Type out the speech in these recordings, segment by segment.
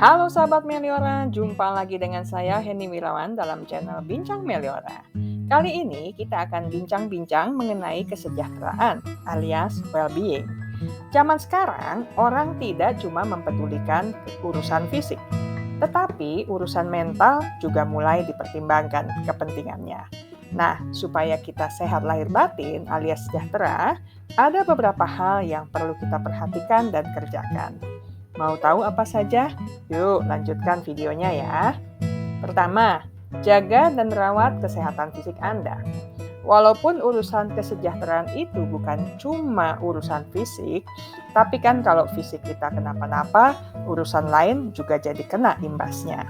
Halo sahabat Meliora, jumpa lagi dengan saya Henny Wirawan dalam channel Bincang Meliora. Kali ini kita akan bincang-bincang mengenai kesejahteraan alias well-being. Zaman sekarang, orang tidak cuma mempedulikan urusan fisik, tetapi urusan mental juga mulai dipertimbangkan kepentingannya. Nah, supaya kita sehat lahir batin alias sejahtera, ada beberapa hal yang perlu kita perhatikan dan kerjakan. Mau tahu apa saja? Yuk, lanjutkan videonya ya. Pertama, jaga dan rawat kesehatan fisik Anda. Walaupun urusan kesejahteraan itu bukan cuma urusan fisik, tapi kan kalau fisik kita kenapa-napa, urusan lain juga jadi kena imbasnya.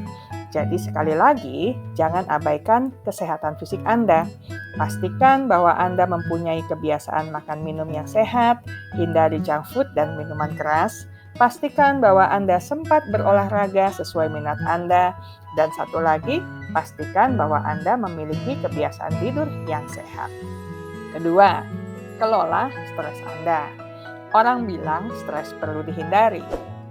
Jadi sekali lagi, jangan abaikan kesehatan fisik Anda. Pastikan bahwa Anda mempunyai kebiasaan makan minum yang sehat, hindari junk food dan minuman keras. Pastikan bahwa Anda sempat berolahraga sesuai minat Anda. Dan satu lagi, pastikan bahwa Anda memiliki kebiasaan tidur yang sehat. Kedua, kelola stres Anda. Orang bilang stres perlu dihindari.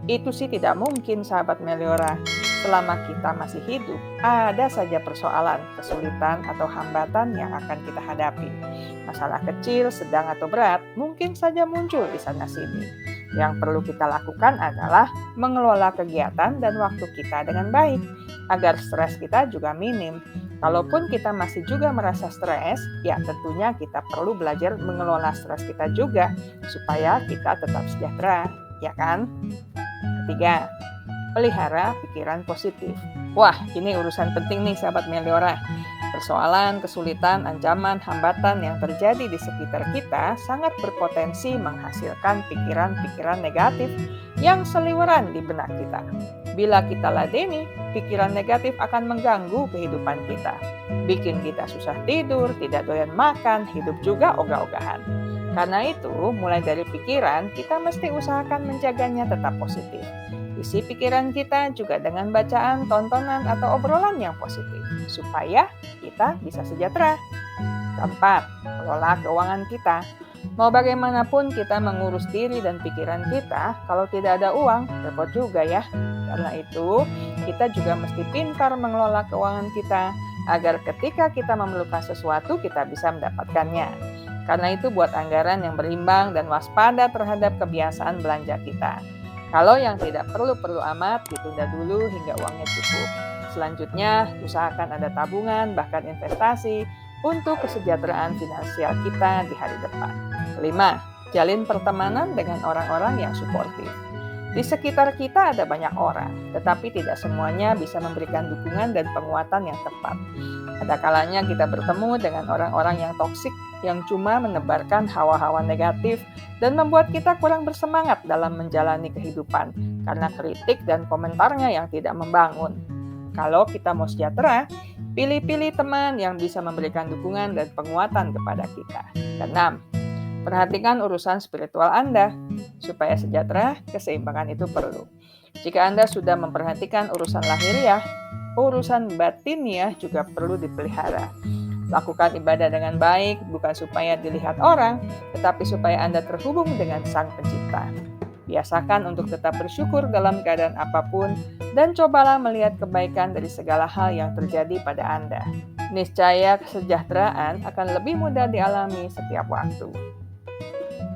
Itu sih tidak mungkin, sahabat Meliora. Selama kita masih hidup, ada saja persoalan, kesulitan, atau hambatan yang akan kita hadapi. Masalah kecil, sedang, atau berat mungkin saja muncul di sana-sini. Yang perlu kita lakukan adalah mengelola kegiatan dan waktu kita dengan baik, agar stres kita juga minim. Kalaupun kita masih juga merasa stres, ya tentunya kita perlu belajar mengelola stres kita juga, supaya kita tetap sejahtera, ya kan? Ketiga, pelihara pikiran positif. Wah, ini urusan penting nih sahabat Meliora. Persoalan, kesulitan, ancaman, hambatan yang terjadi di sekitar kita sangat berpotensi menghasilkan pikiran-pikiran negatif yang seliweran di benak kita. Bila kita ladeni, pikiran negatif akan mengganggu kehidupan kita. Bikin kita susah tidur, tidak doyan makan, hidup juga ogah-ogahan. Karena itu, mulai dari pikiran, kita mesti usahakan menjaganya tetap positif. Isi pikiran kita juga dengan bacaan, tontonan, atau obrolan yang positif, supaya kita bisa sejahtera. Keempat, kelola keuangan kita. Mau bagaimanapun kita mengurus diri dan pikiran kita, kalau tidak ada uang, repot juga ya. Karena itu, kita juga mesti pintar mengelola keuangan kita, agar ketika kita memerlukan sesuatu, kita bisa mendapatkannya. Karena itu, buat anggaran yang berimbang dan waspada terhadap kebiasaan belanja kita. Kalau yang tidak perlu-perlu amat, ditunda dulu hingga uangnya cukup. Selanjutnya, usahakan ada tabungan, bahkan investasi, untuk kesejahteraan finansial kita di hari depan. Kelima, jalin pertemanan dengan orang-orang yang suportif. Di sekitar kita ada banyak orang, tetapi tidak semuanya bisa memberikan dukungan dan penguatan yang tepat. Ada kalanya kita bertemu dengan orang-orang yang toksik, yang cuma menebarkan hawa-hawa negatif dan membuat kita kurang bersemangat dalam menjalani kehidupan karena kritik dan komentarnya yang tidak membangun. Kalau kita mau sejahtera, pilih-pilih teman yang bisa memberikan dukungan dan penguatan kepada kita. Keenam, perhatikan urusan spiritual Anda. Supaya sejahtera, keseimbangan itu perlu. Jika Anda sudah memperhatikan urusan lahiriah, urusan batiniah juga perlu dipelihara. Lakukan ibadah dengan baik, bukan supaya dilihat orang, tetapi supaya Anda terhubung dengan Sang Pencipta. Biasakan untuk tetap bersyukur dalam keadaan apapun, dan cobalah melihat kebaikan dari segala hal yang terjadi pada Anda. Niscaya kesejahteraan akan lebih mudah dialami setiap waktu.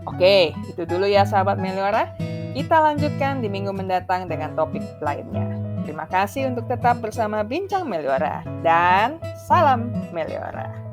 Oke, itu dulu ya sahabat Meliora. Kita lanjutkan di minggu mendatang dengan topik lainnya. Terima kasih untuk tetap bersama Bincang Meliora, dan salam Meliora.